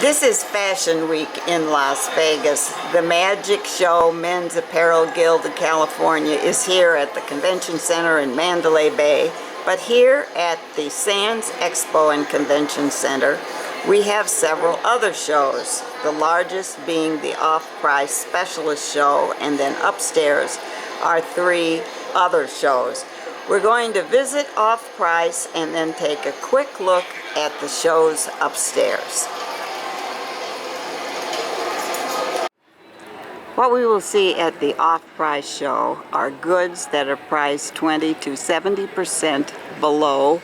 This is Fashion Week in Las Vegas. The Magic Show Men's Apparel Guild of California is here at the Convention Center in Mandalay Bay. But here at the Sands Expo and Convention Center, we have several other shows. The largest being the Off-Price Specialist Show, and then upstairs are 3 other shows. We're going to visit Off-Price and then take a quick look at the shows upstairs. What we will see at the Off-Price show are goods that are priced 20 to 70% below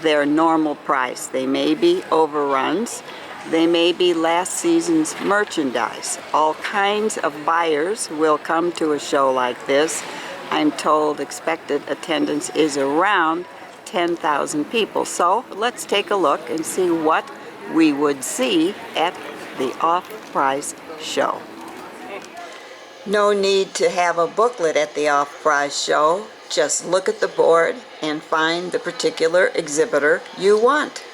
their normal price. They may be overruns, they may be last season's merchandise. All kinds of buyers will come to a show like this. I'm told expected attendance is around 10,000 people. So let's take a look and see what we would see at the Off-Price show. No need to have a booklet at the Off-Price show. Just look at the board and find the particular exhibitor you want.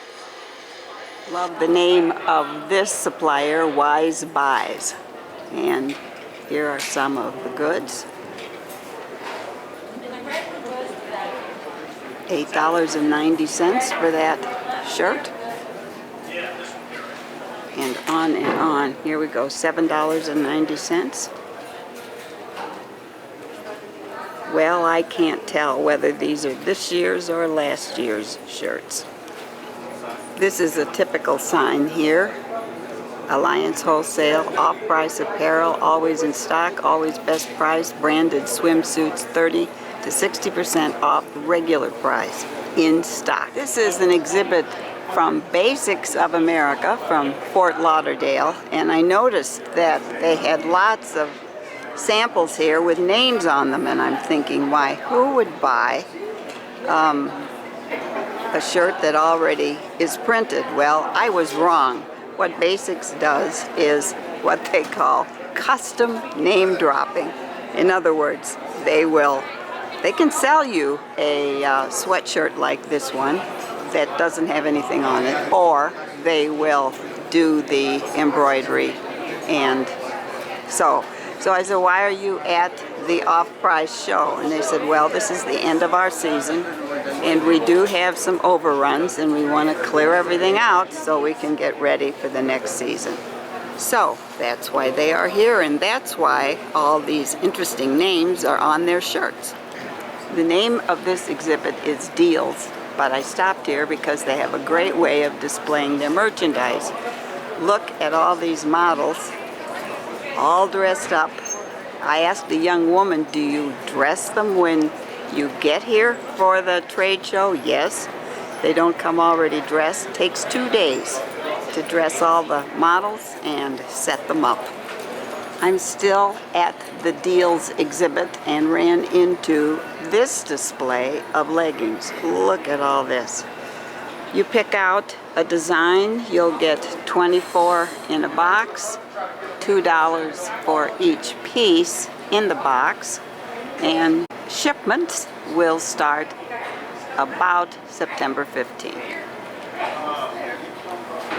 Love the name of this supplier, Wise Buys. And here are some of the goods. $8.90 for that shirt. And on and on. Here we go, $7.90. Well, I can't tell whether these are this year's or last year's shirts. This is a typical sign here. Alliance Wholesale, off-price apparel, always in stock, always best price, branded swimsuits, 30 to 60% off regular price, in stock. This is an exhibit from Basics of America from Fort Lauderdale, and I noticed that they had lots of samples here with names on them, and I'm thinking, why, who would buy a shirt that already is printed? Well, I was wrong. What Basics does is what they call custom name dropping. In other words, they can sell you a sweatshirt like this one that doesn't have anything on it, or they will do the embroidery. And so I said, why are you at the Off-Price show? And they said, well, this is the end of our season, and we do have some overruns, and we want to clear everything out so we can get ready for the next season. So that's why they are here, and that's why all these interesting names are on their shirts. The name of this exhibit is Deals, but I stopped here because they have a great way of displaying their merchandise. Look at all these models, all dressed up. I asked the young woman, do you dress them when you get here for the trade show? Yes. They don't come already dressed. It takes 2 days to dress all the models and set them up. I'm still at the Deals exhibit and ran into this display of leggings. Look at all this. You pick out a design, you'll get 24 in a box, $2 for each piece in the box, and shipments will start about September 15th.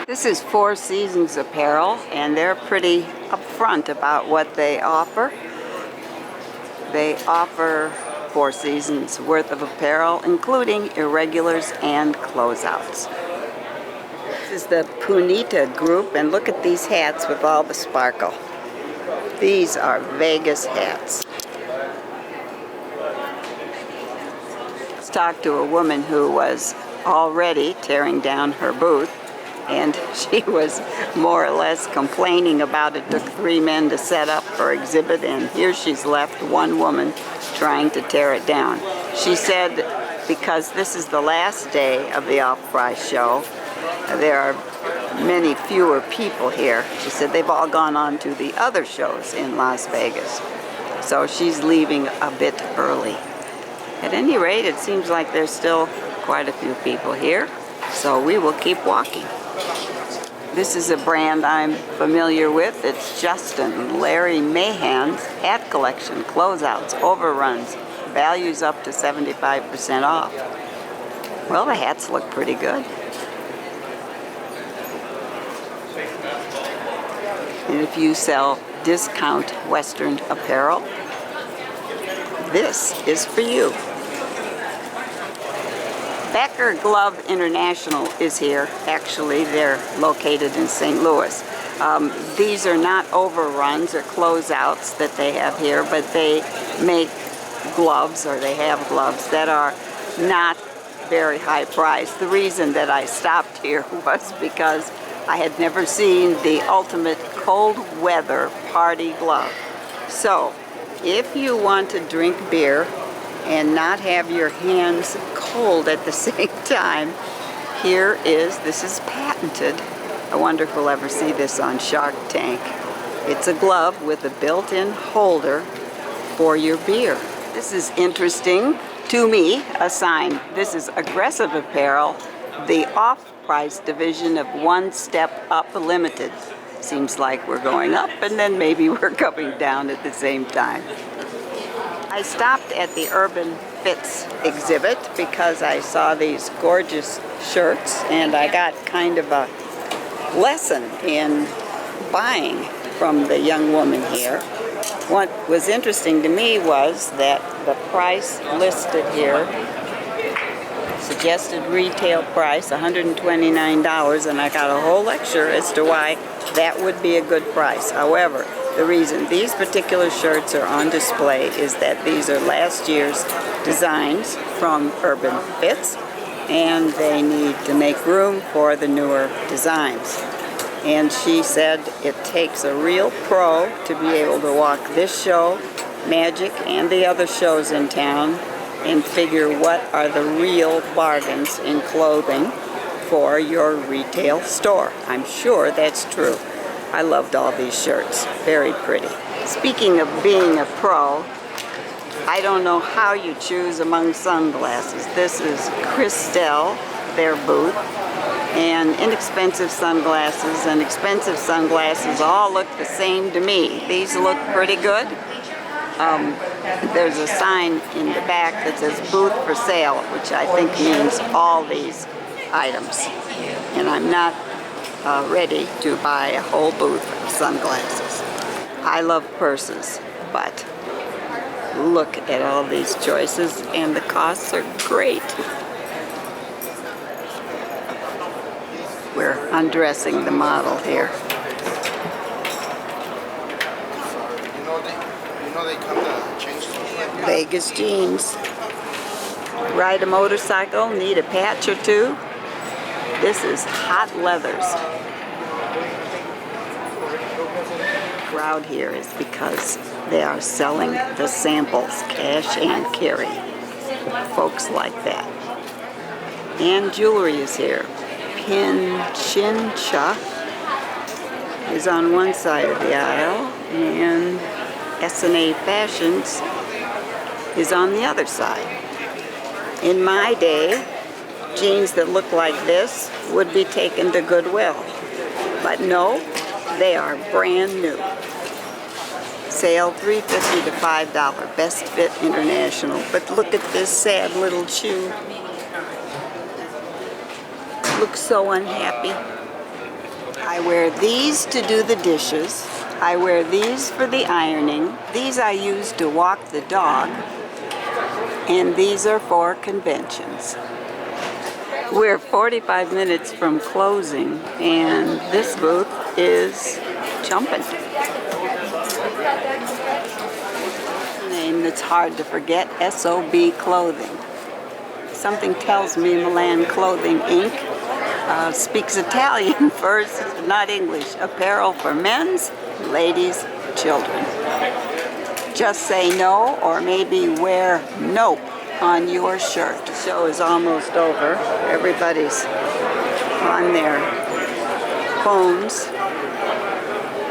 This is Four Seasons Apparel, and they're pretty upfront about what they offer. They offer 4 seasons worth of apparel, including irregulars and closeouts. This is the Punita group, and look at these hats with all the sparkle. These are Vegas hats. Let's talk to a woman who was already tearing down her booth, and she was more or less complaining about it took 3 men to set up her exhibit, and here she's left, one woman trying to tear it down. She said because this is the last day of the Off-Price show, there are many fewer people here. She said they've all gone on to the other shows in Las Vegas. So she's leaving a bit early. At any rate, it seems like there's still quite a few people here, so we will keep walking. This is a brand I'm familiar with. It's Justin Larry Mahan's hat collection, closeouts, overruns, values up to 75% off. Well, the hats look pretty good. And if you sell discount Western apparel, this is for you. Becker Glove International is here. Actually, they're located in St. Louis. These are not overruns or closeouts that they have here, but they make gloves, or they have gloves that are not very high priced. The reason that I stopped here was because I had never seen the ultimate cold weather party glove. So, if you want to drink beer and not have your hands cold at the same time, this is patented. I wonder if we'll ever see this on Shark Tank. It's a glove with a built-in holder for your beer. This is interesting to me, a sign. This is Aggressive Apparel, the off-price division of One Step Up Limited. Seems like we're going up and then maybe we're coming down at the same time. I stopped at the Urban Fits exhibit because I saw these gorgeous shirts and I got kind of a lesson in buying from the young woman here. What was interesting to me was that the price listed here, suggested retail price $129, and I got a whole lecture as to why that would be a good price. However, the reason these particular shirts are on display is that these are last year's designs from Urban Fits, and they need to make room for the newer designs. And she said it takes a real pro to be able to walk this show, Magic, and the other shows in town and figure what are the real bargains in clothing for your retail store. I'm sure that's true. I loved all these shirts. Very pretty. Speaking of being a pro, I don't know how you choose among sunglasses. This is Christelle, their booth, and inexpensive sunglasses and expensive sunglasses all look the same to me. These look pretty good. There's a sign in the back that says booth for sale, which I think means all these items. And I'm not ready to buy a whole booth of sunglasses. I love purses, but look at all these choices and the costs are great. We're undressing the model here. You know they come to change stuff. Vegas jeans. Ride a motorcycle, need a patch or two. This is Hot Leathers. The crowd here is because they are selling the samples, cash and carry. Folks like that. And jewelry is here. Pinchincha is on one side of the aisle, and S&A Fashions is on the other side. In my day, jeans that look like this would be taken to Goodwill. But no, they are brand new. Sale $3.50 to $5, Best Fit International. But look at this sad little shoe. Looks so unhappy. I wear these to do the dishes. I wear these for the ironing. These I use to walk the dog. And these are for conventions. We're 45 minutes from closing, and this booth is jumping. Name that's hard to forget, SOB Clothing. Something tells me Milan Clothing Inc. Speaks Italian first, not English. Apparel for men's, ladies, children. Just say no, or maybe wear nope on your shirt. The show is almost over. Everybody's on their phones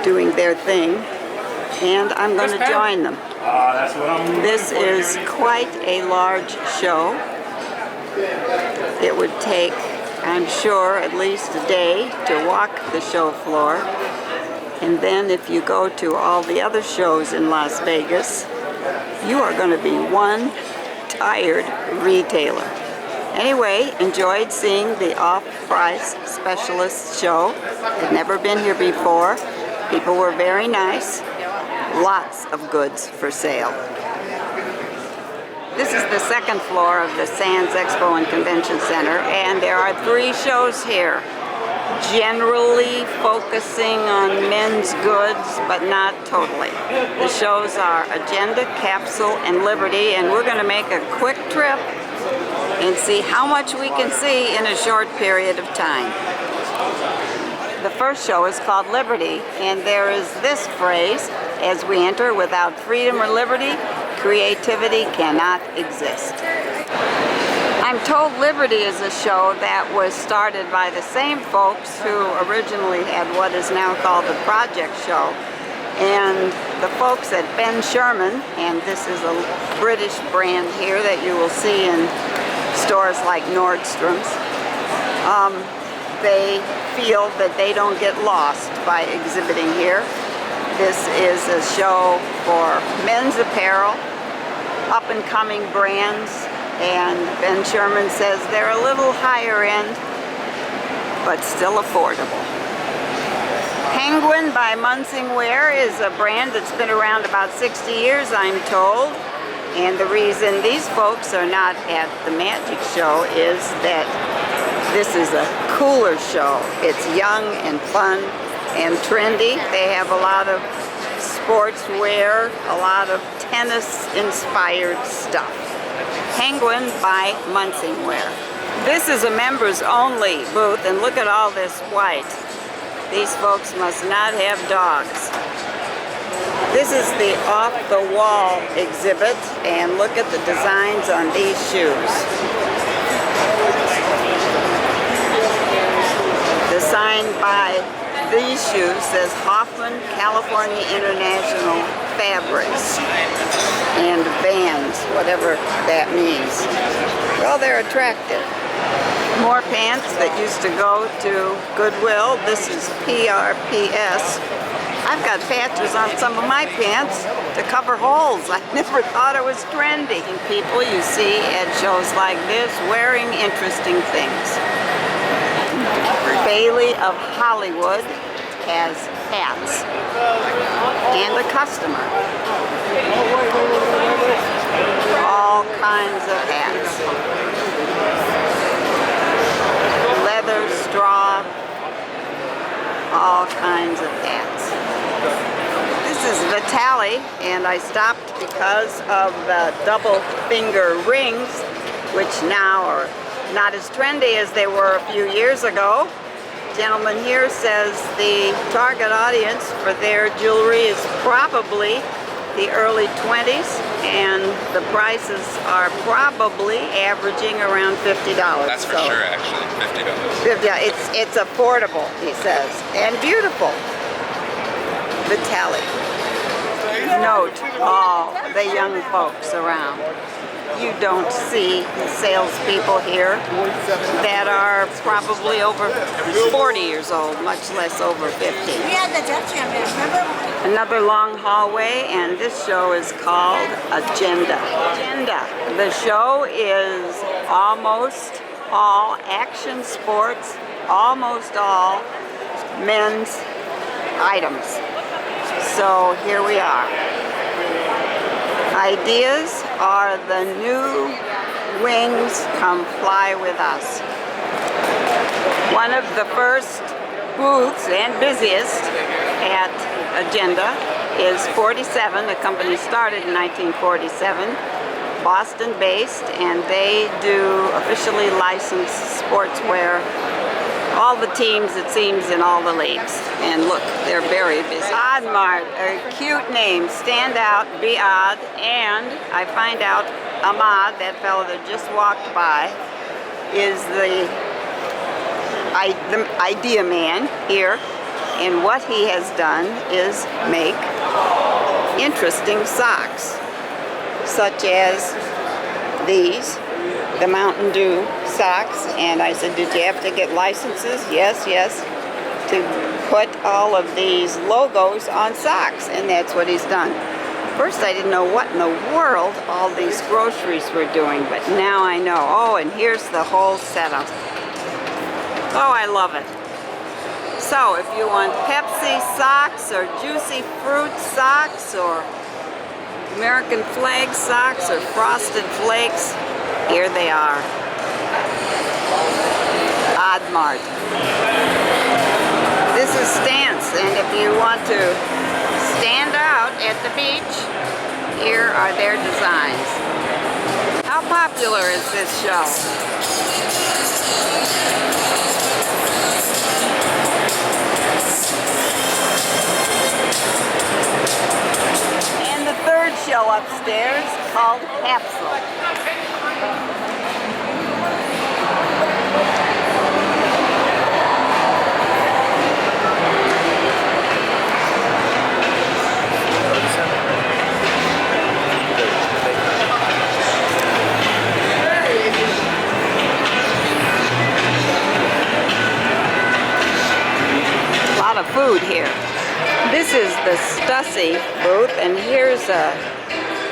doing their thing, and I'm going to join them. This is quite a large show. It would take, I'm sure, at least a day to walk the show floor. And then if you go to all the other shows in Las Vegas, you are going to be one tired retailer. Anyway, enjoyed seeing the off-price specialist show. I've never been here before. People were very nice. Lots of goods for sale. This is the second floor of the Sands Expo and Convention Center, and there are 3 shows here, generally focusing on men's goods, but not totally. The shows are Agenda, Capsule, and Liberty, and we're going to make a quick trip and see how much we can see in a short period of time. The first show is called Liberty, and there is this phrase as we enter: without freedom or liberty, creativity cannot exist. I'm told Liberty is a show that was started by the same folks who originally had what is now called the Project Show. And the folks at Ben Sherman, and this is a British brand here that you will see in stores like Nordstrom's, they feel that they don't get lost by exhibiting here. This is a show for men's apparel, up-and-coming brands, and Ben Sherman says they're a little higher end, but still affordable. Penguin by Munsingwear is a brand that's been around about 60 years, I'm told. And the reason these folks are not at the Magic Show is that this is a cooler show. It's young and fun and trendy. They have a lot of sportswear, a lot of tennis-inspired stuff. Penguin by Munsingwear. This is a members-only booth, and look at all this white. These folks must not have dogs. This is the off-the-wall exhibit, and look at the designs on these shoes. The sign by these shoes says Hoffman California International Fabrics and Vans, whatever that means. Well, they're attractive. More pants that used to go to Goodwill. This is PRPS. I've got patches on some of my pants to cover holes. I never thought it was trendy. People you see at shows like this wearing interesting things. Bailey of Hollywood has hats and a customer. All kinds of hats. Leather, straw, all kinds of hats. This is Vitali, and I stopped because of the double finger rings, which now are not as trendy as they were a few years ago. Gentleman here says the target audience for their jewelry is probably the early 20s, and the prices are probably averaging around $50. That's for sure, actually, $50. Yeah, it's affordable, he says, and beautiful. Vitali. Note all the young folks around. You don't see salespeople here that are probably over 40 years old, much less over 50. Another long hallway, and this show is called Agenda. The show is almost all action sports, almost all men's items. So here we are. Ideas are the new wings, come fly with us. One of the first booths and busiest at Agenda is 47. The company started in 1947, Boston based, and they do officially licensed sportswear. All the teams, it seems, in all the leagues. And look, they're very busy. Oddmart, a cute name, stand out, be odd, and I find out Ahmad, that fellow that just walked by, is the idea man here, and what he has done is make interesting socks, such as these, the Mountain Dew socks. And I said, did you have to get licenses? Yes, to put all of these logos on socks, and that's what he's done. First I didn't know what in the world all these groceries were doing, but now I know. Oh, and here's the whole setup. Oh, I love it. So if you want Pepsi socks or juicy fruit socks or American flag socks or frosted flakes, here they are. Oddmart. This is Stance, and if you want to stand out at the beach, here are their designs. How popular is this show? And the third show upstairs called Capsule. A lot of food here. This is the Stussy booth, and here's a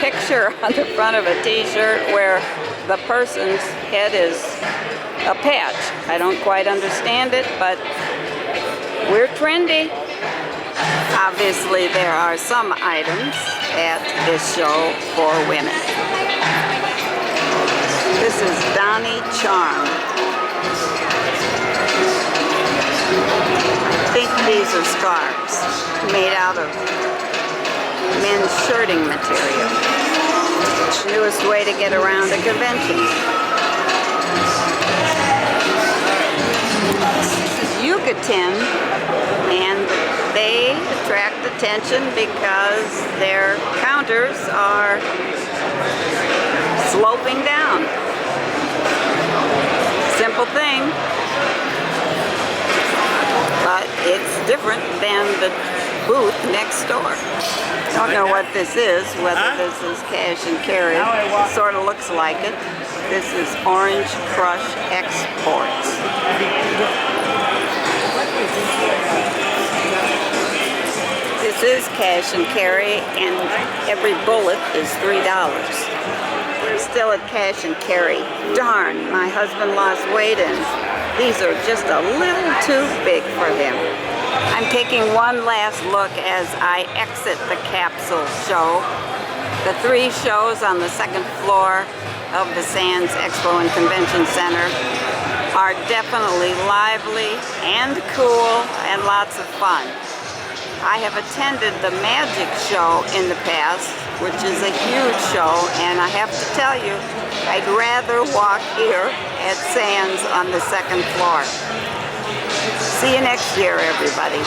picture on the front of a t-shirt where the person's head is a patch. I don't quite understand it, but we're trendy. Obviously, there are some items at this show for women. This is Donnie Charm. I think these are scarves made out of men's shirting material. Newest way to get around a convention. This is Yucatan, and they attract attention because their counters are sloping down. Simple thing. But it's different than the booth next door. Don't know what this is, whether this is cash and carry. It sort of looks like it. This is Orange Crush Exports. This is cash and carry, and every bullet is $3. We're still at cash and carry. Darn, my husband lost weight and these are just a little too big for him. I'm taking one last look as I exit the Capsule show. The 3 shows on the second floor of the Sands Expo and Convention Center are definitely lively and cool and lots of fun. I have attended the Magic show in the past, which is a huge show, and I have to tell you, I'd rather walk here at Sands on the second floor. See you next year, everybody.